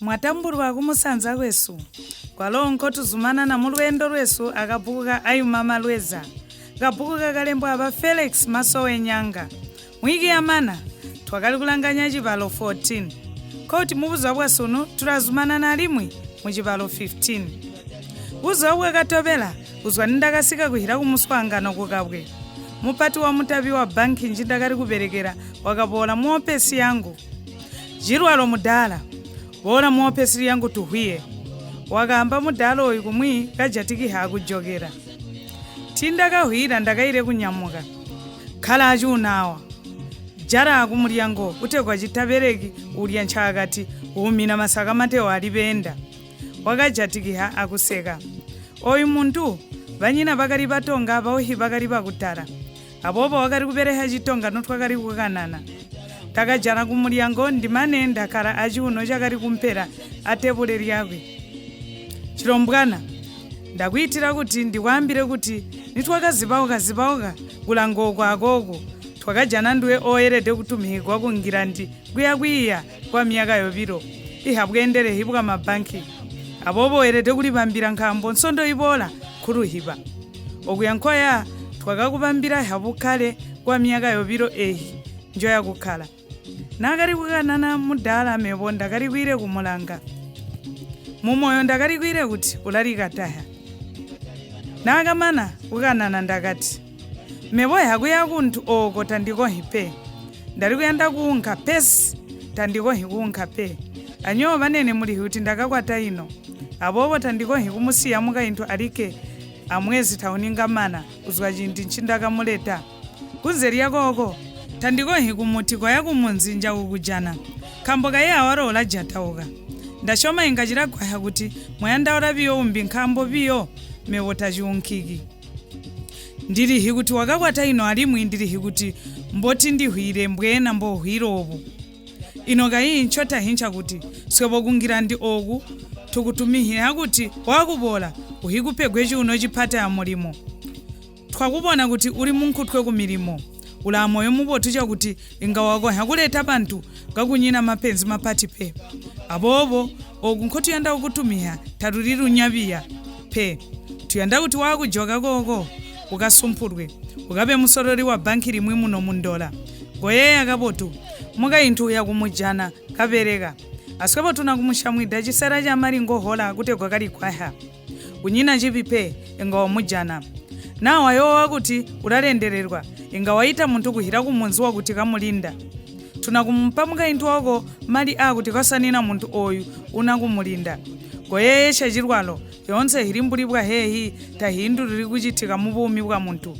Mwatambulwa Kumusanza KWESU. Kwalo nkotuzumana na mulwendo lwesu akabuka Ayuma Malweza. Kabuka kalembwa aba Felix Masowe Nyanga. Mwiki yamana twakali kulanganya Cibalo 14. Koti mubuza bwasunu tulazumana na limwi mu Cibalo 15. Buza bwe katobela uzwa ndakasika kuhira kumuswangano kukabwe. Mupati wa mutabi wa banki njindakali kuberekera wakabola muopesi yangu. Jirwalo mudala bola muopesi yangu tuhwiye. Wakamba mudala oyu kumwi kajatiki hakujogera. Tindaka huira ndakaire kunyamuka. Khala ajunawa. Jara akumulyango utekwa chitabereki ulya nchakati umina masaka mateo alibenda. Wakajatiki akuseka. Oyu muntu banyina bakari batonga abaohi bakari bakutara. Abobo wakari kubereha Chitonga notwakari kukanana. Takajana kumulyango ndimane ndakara ajuno chakari kumpera atebule lyakwe. Chilombwana ndakuitira kuti ndikwambire kuti nitwakazibaoka kulango kwakoko twakajana ndiwe oyerede kutumikwa kungira ndi kuyakwiya kwa miyaka yobiro ihabwendere hibwa mabanki abobo oyerede kulibambira nkambo nsondo ibola kuruhiba okuyankoya twakakubambira habukale kwa miyaka yobiro ehi njoya kukhala nakari kukanana mudala mebo ndakari kwire kumulanga mumoyo ndakari kwire kuti ulalikataha nakamana kukanana ndakati mebo yakuya kuntu oko tandiko hipe ndari kuyenda kuunka pesi tandiko hikunka pe anyo banene muli kuti ndakakwata ino abobo tandiko hikumusiya muka into alike amwezi tauninga mana uzwa chindi nchindaka kunzeri yakoko tandiko hikumuti kwa yakumunzinja ukujana kambo kaye awarola jatauka ndashoma ingachira kwaya kuti mwayanda ora biyo umbi nkambo biyo mewota junkiki ndiri hikuti wakakwata ino alimwi ndiri hikuti mboti ndihwire mbwena mbo hwirobo ino kayi nchota hincha kuti swebo kungira ndi oku tukutumihira kuti wakubola uhikupegwe chiuno chipata ya mulimo twakubona kuti uli munkhutwe kumilimo ula moyo mubotucha kuti ingawako hakuleta bantu kakunyina mapenzi mapati pe abobo oku nkhotu yanda ukutumiha taruriru nyabiya pe tuyanda kuti wakujoka koko ukasumpurwe ukabe musorori wa banki limwe muno mundola goye akabotu muka intu ya kumujana kabereka aswebo tuna kumushamwida chisera cha maringo hola kutegwa kali kwaha kunyina chipipe ingawa mujana nawa yowa kuti ulalendererwa ingawaita muntu kuhira kumunzi wa kuti kamulinda tuna kumpa muka intu wako mali akuti kasanina muntu oyu unakumulinda goyeye chachirwalo yonse hilimbulibwa hehi tahindu liri kuchitika mubumi bwa muntu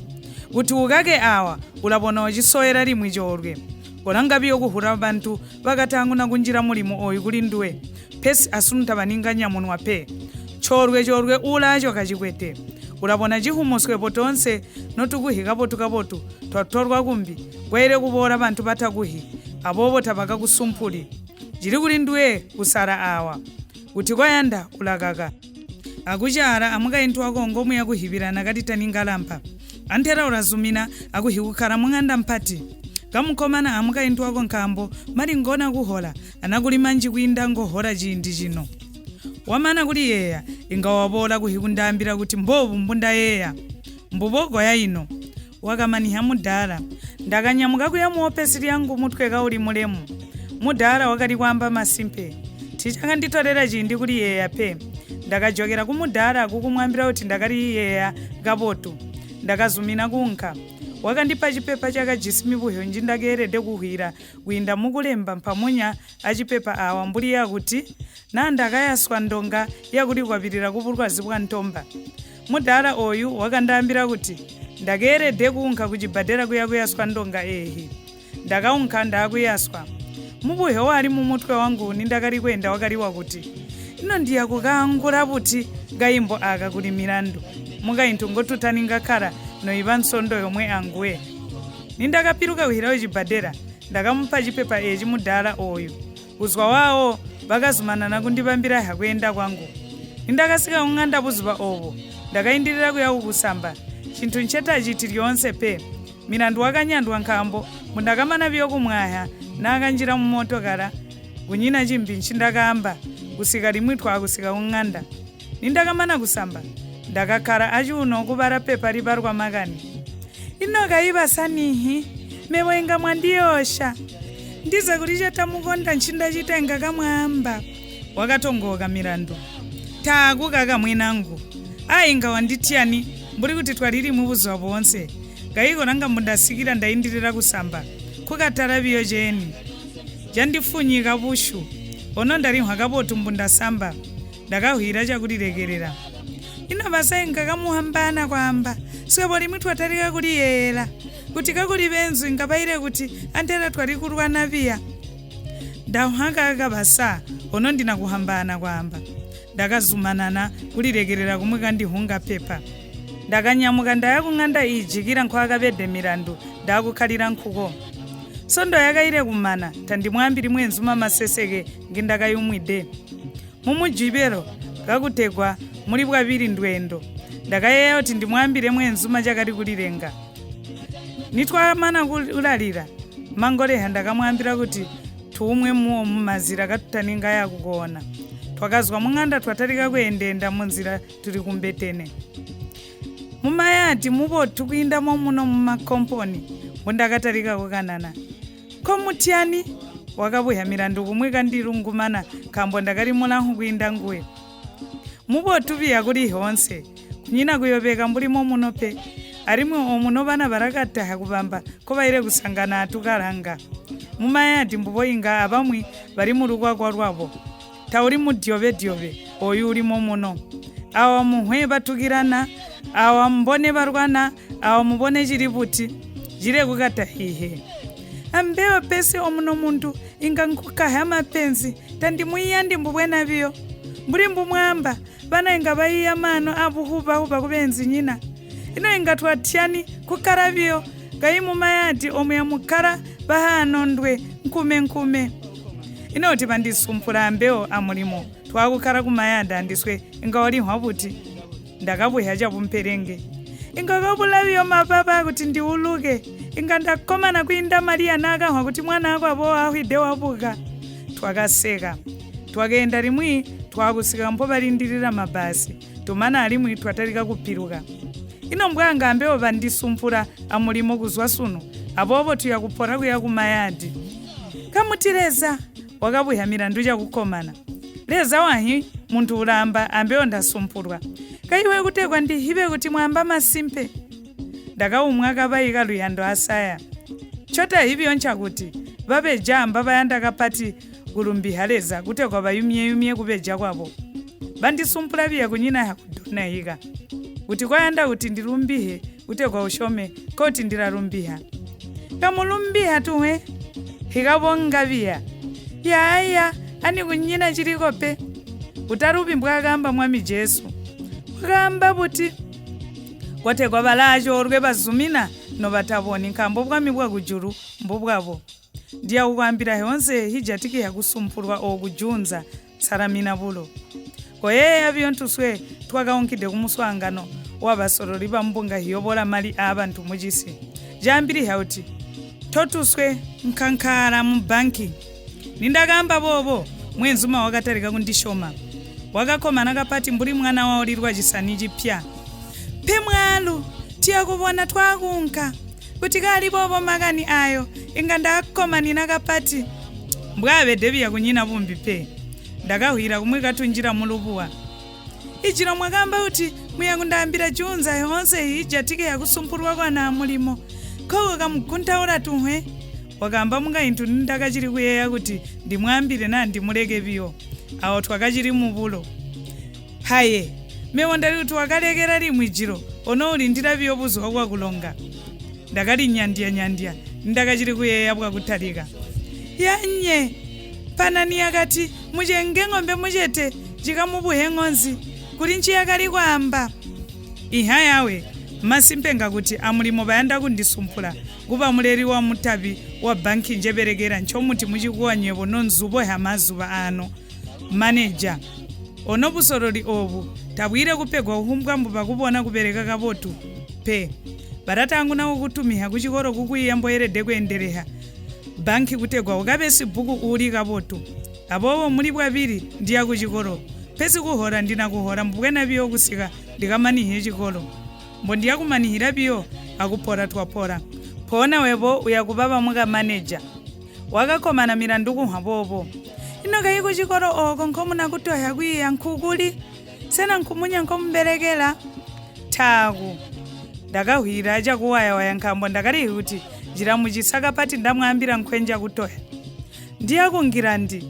kuti ukake awa ulabona wachisoera limwi chorwe kolangabiyo kuhura bantu bakatangu na kunjira mulimo oyu kulinduwe pesi asunta baninganya munwa pe chorwe ulacho kachikwete ulabona chihumoswepo tonse notukuhikapo tukapotu twatorwa kumbi kwere kubora bantu batakuhi abobo tabaka kusumpuli jiri kulinduwe kusara awa kuti kwayanda ulakaka akuchara amuka intu wako ngomu yakuhibirana kati taningalampa antera urazumina akuhikukhala mung'anda mpati kamukomana amuka intu wako nkambo mali ngona kuhola anakulima njikuinda ngohola chindi chino wamana kuli yeya ingawabola kuhikundambira kuti mbovu mbunda yeya mbubogo ya ino wakamaniha mudala ndakanyamuka kuya muopesi yangu mutwe kauli mulemu mudala wakati kwamba masimpe tichakanditolera chindi kuli yeya pe ndakajokera kumudala kukumwambira kuti ndakali yeya kabotu ndakazumina kunka wakandipa chipepa chakajisimibuhyo njindakerede kuhwira kuinda mukulemba mpamunya achipepa awa mbuli yakuti nandakayaswa ndonga yakuti kwapirira kupulwazi bwa ntomba mudala oyu wakandambira kuti ndakerede kunka kuchibhadhera kuyakuyaswa ndonga ehi ndakaunka ndakuyaswa mubuhyo wali mumutwe wangu nindakali kwenda wakali wakuti ino ndiya kukaangura kuti gayimbo aka kuli milandu muka intu ngotutaninga khala noiva nsondo yomwe anguwe nindakapiruka kuhirawo chibhadhera ndakamupa chipepa echi mudala oyu uzwa wawo vakazumanana kundipambira hakuyenda kwangu nindakasika kung'anda buzuva ovo ndakaindirira kuya kusamba chinthu nchetachi tiliyonse pe milandu wakanyandwa nkambo mundakamana vyo kumwaya nakanjira mumotokara kunyina chimbi nchindakamba kusika limwe twakusika ung'anda nindakamana kusamba ndakakhala achuno kubara pepa libarwa makani inoka ibasanihi mewenga mwandiyosha ndiza kuti chatamukonda nchinda chitenga kamwamba wakatongoka mirandu taku kaka mwinangu ainga wanditiyani mburi kuti twaliri mubuzwa bonse gaiko nanga mundasikira ndaindirira kusamba kukatarabiyo jeni jandifunyika bushu ono ndari mwakabotu mbundasamba ndakahwira chakulirekerera ino basainga kamuhambana kwamba swebo limwe twatarika kuliyera kuti kakuli benzu ingabaire kuti antera twari kurwana biya ndahanga basa ono ndina kuhambana kwamba ndakazumanana kulirekerera kumwe kandihunga pepa ndakanyamuka ndayakung'anda ijikira nkwakabede mirandu ndakukhalira nkhuko sondo yakaire kumana tandimwambiri mwenzuma maseseke ngindakayumwide mumujibero kakutegwa muri bwabiri ndwendo ndakayeya kuti ndimwambire mwenzuma chakati kulirenga nitwamana kulalira mangoleha ndakamwambira kuti tuumwe muwo mumazira katutaninga yakukuona twakazwa mung'anda twatarika kuendenda munzira turi kumbetene mumayati mubotu kuindamo muno mumakomponi mundakatarika kukanana komutiani wakabuya mirandu kumwe kandirungumana kambo ndakarimulaho kuinda nguwe mubotu biya kuli honse kunyina kuyobeka mbulimo muno pe arimwe omuno bana barakataha kubamba ko baire kusangana atukalanga mumayati mbuboyinga abamwe bari mu rugwagwa rwabo tauri mudyobe oyu urimo muno awa muhwe batukirana awa mbone barwana awa mubone chiributi jire kukatahihe ambewa pese omuno muntu inga nkukaha mapenzi tandimuyandi mbubwena biyo mburi mbumwamba bana inga bayiya mano abuhuba kubenzi nyina ino inga twatiani kukarabio gayimu mayati omuya mukara bahano ndwe nkume ino uti bandisumpura ambeo amulimo twakukara kumayanda andiswe inga wali hwabuti ndakabuya chapumperenge inga kabulabiyo mapapa kuti ndiuluke inga ndakomana kuinda Maria nakahwa kuti mwana ako abo ahwide wabuka twakaseka twakaenda rimwi twakusika mpo balindirira mabasi tumana alimwi twatarika kupiruka ino mbwanga ambeo bandisumpura amulimo kuzwa suno abobo tuyakupora kuya kumayadi kamutireza wakabuya mirandu chakukomana leza wahi muntu ulamba ambeo ndasumpurwa kaiwe kutekwa ndihibe kuti mwamba masimpe ndakaumwa akabayika luyando asaya chota hivyo nchakuti vabeja amba vayanda kapati kulumbiha leza kutekwa bayumye kubeja kwabo bandisumpula biya kunyina yakudona hika kuti kwayanda kuti ndirumbihe kutekwa ushome koti ndirarumbiha kamulumbiha tuwe hikabonga biya yaya ani kunyina chirikope utarubi mbwakamba mwami Jesu wakamba buti kwatekwa balajo orwe bazumina no bataboni nkambo bwami bwa kujuru mbubwabo ndiya ukwambira yonse hijatiki yakusumpurwa okujunza saramina bulo koye abyontuswe twakaonkide kumuswangano wabasorori bambunga hiyobola mali abantu mujisi jambiri hauti totuswe nkankara mu banki nindagamba bobo mwenzuma wakatarika kundishoma wakakomana kapati mburi mwana waolirwa jisani jipya pemwalu tiyakubona twakunka kuti kali bobo makani ayo inga ndakomani nakapati mbwabe debi yakunyina bumbi pe ndakahwira kumwe katunjira mulubuwa ijiro mwakamba kuti muyangu ndambira junza yonse hijatike yakusumpurwa kwana mulimo koko kamukuntaura tuhwe wakamba munga intu ndakachiri kuyeya kuti ndimwambire na ndimuleke biyo awo twakachiri mubulo haye mewo ndari kuti wakalekera rimwe jiro ono ulindira biyo buzwa kwa kulonga ndakali nyandia ndakachiri kuyeya bwa kutalika yanye panani yakati muchenge ng'ombe muchete chikamubuhe ng'onzi kuli nchiyakali kwamba iha yawe masimpenga kuti amulimo bayanda kundisumpula kuba muleri wa mutabi wa banki njeberekera nchomuti muchikuwanyebo nonzubo hamazuba ano manager ono busorori obu tabwire kupegwa uhumbwa mbuba kubona kubereka kabotu pe baratangu nawo kutumiha kuchikoro kukuyambo erede kuendereha banki kutegwa ukabesi buku uli kabotu abobo muri bwabiri ndiya kuchikolo pesi kuhora ndina kuhora mbwena biyo kusika ndikamanihe chikolo mbo ndiya kumanihira biyo akupora twapora pona webo uyakubaba muka manager wakakomana mirandu kuhabobo ino kayi kuchikolo oko nkomuna kutoya kuiya nkukuli sena nkumunya nkomberekela taku ndakahwira acha kuwaya waya nkambo ndakari kuti jira muchisaka pati ndamwambira nkwenja kutoya ndiya kungirandi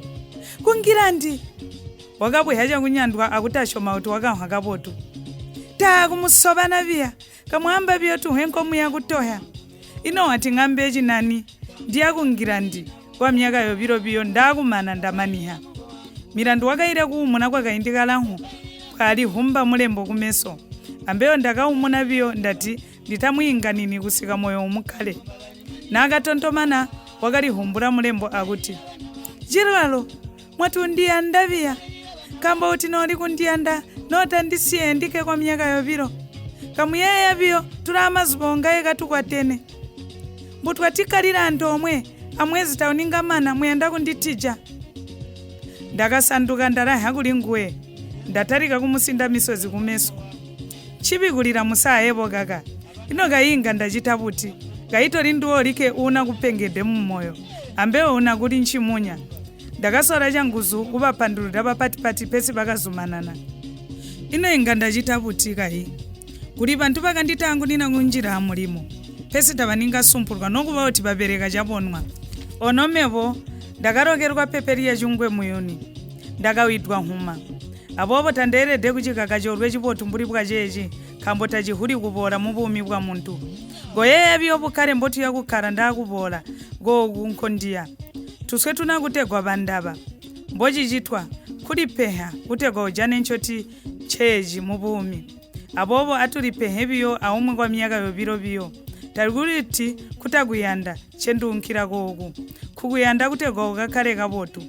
wakabweha chakunyandwa akutashoma kuti wakahwa kapotu taku musobana biya kamwamba biyo tuhenkomuya kutoya ino wati ng'ambe chinani ndiya kungirandi kwa myaka yobiro biyo ndakumana ndamaniha mirandu wakaire kuumuna kwakaindikalanhu kwali humba mulembo kumeso ambeyo ndakaumuna biyo ndati nditamuyinganini kusika moyo umukale nakatontomana wakalihumbura mulembo akuti Cibalo mwatundiyanda biya kamba uti noli kundiyanda nota ndisiye ndike kwa myaka yobiro kamuyeya biyo tulamazibonga ekatukwatene mbutwatikalira anthu omwe amwezi tauningamana muyanda kunditija ndakasanduka ndalaha kuli nguwe ndatarika kumusinda misozi kumeso chibikulira musayepo kaka ino kayinga ndachita buti kayitori ndiwolike una kupengede mmoyo ambewo una kuli nchimunya ndakasora changuzu kupapandulira papatipati pesi pakazumanana ino inga ndachita buti kayi kuli panthu pakanditangu nina kunjira amulimo pesi tavaninga sumpurwa nokuva kuti vabereka chaponwa onomevo ndakarokerwa peperi yachungwe muyuni ndakawidwa huma apopo tandeerede kuchikaka chorwe chipotumbulipwa chechi kambo tachihuli kupora mupumi bwa muntu goyeya biyo bukhale mbotu yakukhala ndakupola gokunkhondiya tuswe tunakutegwa bandaba mbochichitwa kulipeha kutegwa ujane nchoti cheji mupumi apopo atulipehe biyo aumwe kwa myaka yobiro biyo talikuliti kutakuyanda chendunkira koku kukuyanda kutegwa ukakhale kapotu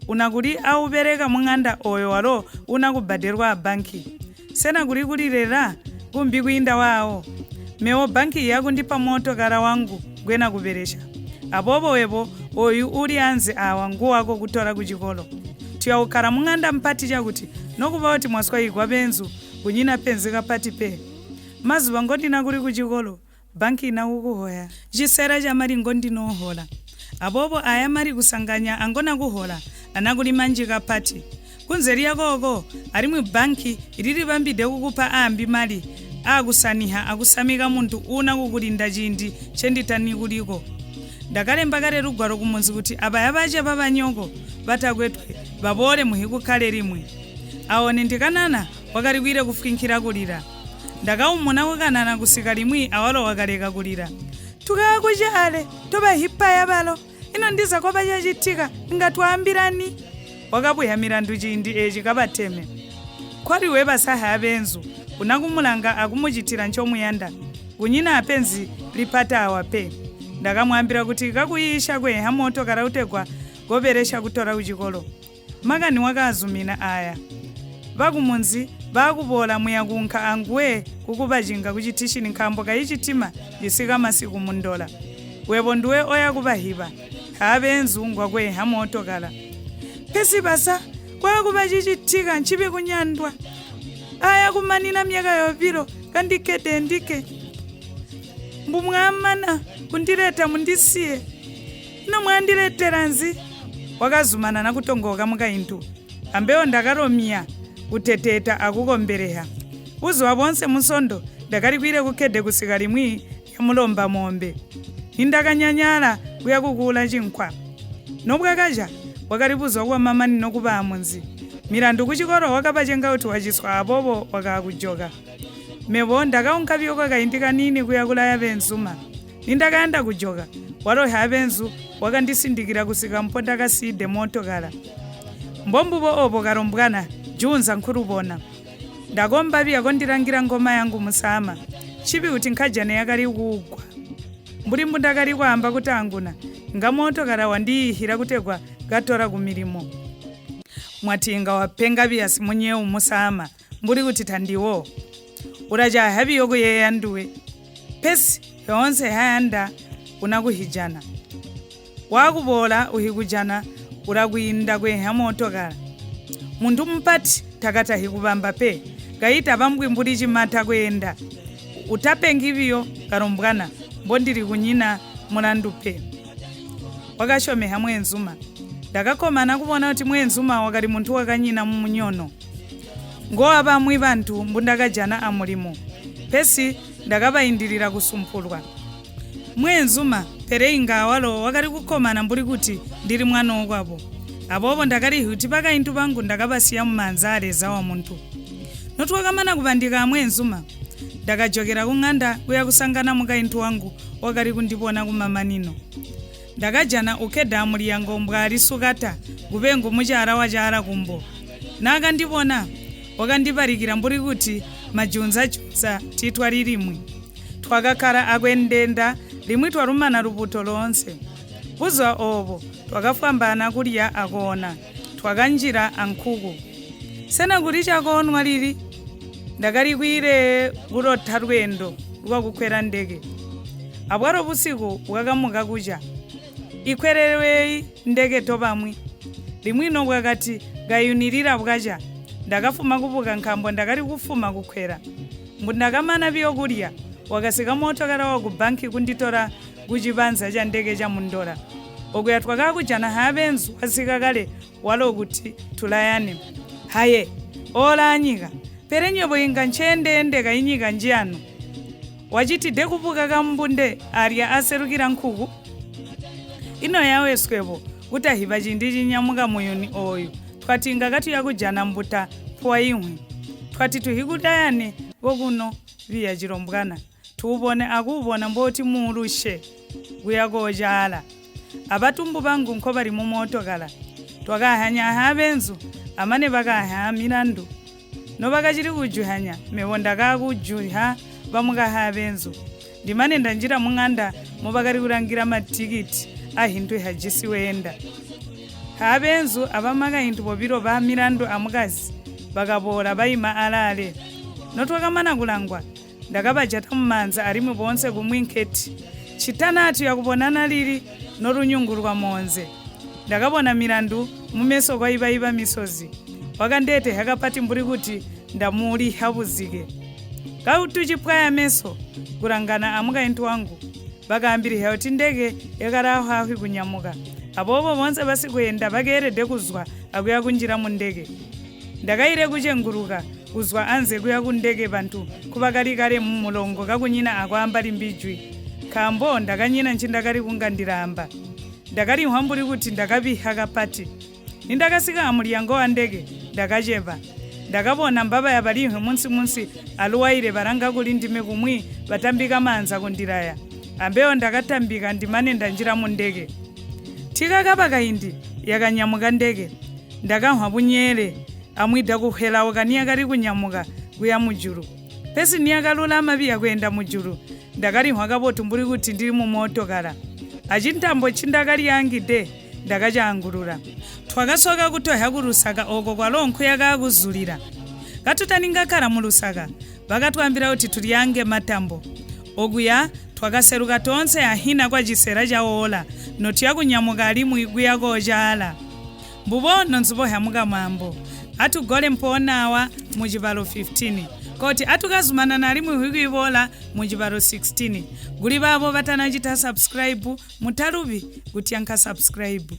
unakuli aubereka mung'anda oyo walo unakubadirwa banki sena kulikulilera kumbi kuinda wawo mewo banki yakundipa motokara wangu gwena kuberesha apopo webo oyu uli anze awa nguwako kutora kuchikolo tuyawukhala mung'anda mpati chakuti nokuva kuti mwaswayigwa benzu kunyina penzi kapati pe mazuva ngondina kuli kuchikolo banki inakukuhoya chisera cha mali ngondinohola apopo aya mali kusanganya angona kuhola anakulimanjika pati kunzeri yakoko ari mu banki iriri vambide kukupa ambi mali akusaniha akusamika muntu una kukulinda chindi chenditani kuliko ndakalemba kale rugwaro kumunzi kuti abaya bache babanyoko batakwetwe babole muhikukhale rimwe aone ndikanana wakalikwire kufukinkira kulira ndakaumuna kukanana kusika limwi awalo wakaleka kulira tukakuchale toba hipa yabalo ino ndiza kwa bachachitika ngatwambirani wakabweha mirandu chindi echi kabateme kwaliwe basaha abenzu unakumulanga akumuchitira nchomuyanda kunyina apenzi lipata awape ndakamwambira kuti kakuyisha kweha moto karautegwa goberesha kutora kuchikolo makani wakazumina aya vakumunzi vakubola muyakunkha anguwe kukubachinga kuchitishini nkhambo kayichitima lisika masiku mundola webo nduwe oyakubahiba habenzu ngwakweha moto kala pesi basa kwakubachichitika nchibi kunyandwa aya kumanina myaka yobiro kandikete ndike mbumwamana kundireta mundisiye ino mwandiretera nzi wakazumana nakutongoka mukaintu ambewo ndakaromiya kuteteta akukombereha uzuwa bonse musondo ndakalikwire kukhede kusika limwi yamulomba mombe indakanyanyala kuya kukula chinkwa nobwakaja wakalibuzwa kwa mamani nokuba amunzi mirandu kuchikolo wakapachenga kuti wachiswa apopo wakakujoka mebo ndakaunka byoko kaindika nini kuya kulaya benzuma nindakayanda kujoka waloha abenzu wakandisindikira kusika mpo ndakaside motokala mbombubo opo karombwana junza nkhulubona ndakomba byako ndirangira ngoma yangu musama chibi kuti nkhajane yakali kugwa mbulimbu ndakali kwamba kuti anguna ngamotokala wandiyihira kutegwa gatora kumilimo mwatinga wapenga byasi munyewu musama mbuli kuti tandiwo uraja habi yoko yeyanduwe pesi yonse hayanda unakuhijana wakubola uhikujana urakuinda kweha motokala muntu mpati takata hikuvamba pe gaita vambwimburi chimata kuenda utapengiviyo karombwana mbondiri kunyina mulandu pe wakashomeha mwenzuma ndakakomana kuvona kuti mwenzuma wakati muntu wakanyina mumunyono ngowa vamwe vantu mbundakajana amulimo pesi ndakavaindirira kusumpulwa mwenzuma pereinga awalo wakati kukomana mburi kuti ndiri mwana wokwavo avovo ndakati huti pakaintu vangu ndakavasiya mumanza areza wa muntu notwakamana kuvandika amwenzuma ndakajokera kung'anda kuya kusangana mukaintu wangu wakati kundipona kumamanino ndakajana ukeda amuliyango mbwari sukata kuvengu muchara wachara kumbo nakandipona wakandiparikira mburi kuti majunza-junza titwa ririmwe twakakara akwendenda rimwe twarumana rubuto lonse buzwa ovo twakafambana kurya akona twakanjira ankhuku sena kuti chakonwa liri ndakalikwire kulotha lwendo lwakukwera ndege abwaro busiku bwakamuka kucha ikwerereweyi ndege topamwe limwino bwakati gayunirira bwacha ndakafuma kupuka nkhambo ndakali kufuma kukwera mbundakamana biyo kulya wakasika motokala wa kubanki kunditora kuchibanza cha ndege cha mundola okuya twakakujana habenzu wasika kale walo kuti tulayane haye ola anyika perenyobo inga nchendende kainyika njiyano wachiti dekupuka kambunde arya aserukira nkhuku ino yawe swebo kuti ahiva chindi chinyamuka muyuni oyu twati ngakati yakujana mbuta pwa imwe twati tuhikutayane wokuno viya chirombwana tuubone akuvona mboti muulushe kuyakojala abatumbu bangu nko bali mu motokala twakahanya habenzu amane bakaha milandu no bakachiri kujuhanya mewonda kakujuha bamukaha benzu ndimane ndanjira mung'anda mubakari kurangira matikiti ahintu hajisi wenda habenzu abamaka hintu bobiro ba milandu amukazi bakabora bayima alale notwakamana kulangwa ndakabajata mumanza arimu bonse kumwinketi chitanatu yakubonana lili norunyungurwa monze ndakabona milandu mumeso kwa iba misozi wakandete hakapati mburi kuti ndamuli habuzike kautuchipwaya meso kurangana amuka intu wangu bakambiri hauti ndege yakaraho hahi kunyamuka abobo bonse basi kuenda bagerede kuzwa akuya kunjira mu ndege ndakaire kuchenguruka kuzwa anze kuya kundege bantu kubakali kale mumulongo kakunyina akwambali mbijwi kambo ndakanyina nchindakali kungandiramba ndakali hwamburi kuti ndakabiha kapati nindakasika amuliyango wa ndege ndakacheva ndakabona mbaba yabalihwe munsi aluwaire baranga kulindime kumwi batambika manza kundiraya ambeyo ndakatambika ndimane ndanjira mu ndege tikakaba kaindi yakanyamuka ndege ndakamwa bunyere amwida kuhelawo kaniya kali kunyamuka kuya mujuru pesi niyakalula amabiya kwenda mujuru ndakali hwakabotu mburi kuti ndiri mu motokala achintambo chindakali yangide ndakachangulula twakasoka kutoha kulusaka oko kwalonkhu yakakuzulira katutaninga mu lusaka vakatwambira kuti tuliyange matambo okuya twakaseruka tonse ahina kwa jisera jawola noti yakunyamuka alimu ikuyako jala mbubono nzibohamuka mambo atugole mponawa mu Cibalo 15 koti atukazumana na alimu hikuivola mu Cibalo 16 guli babo batanachita subscribe mutalubi kuti yanka subscribe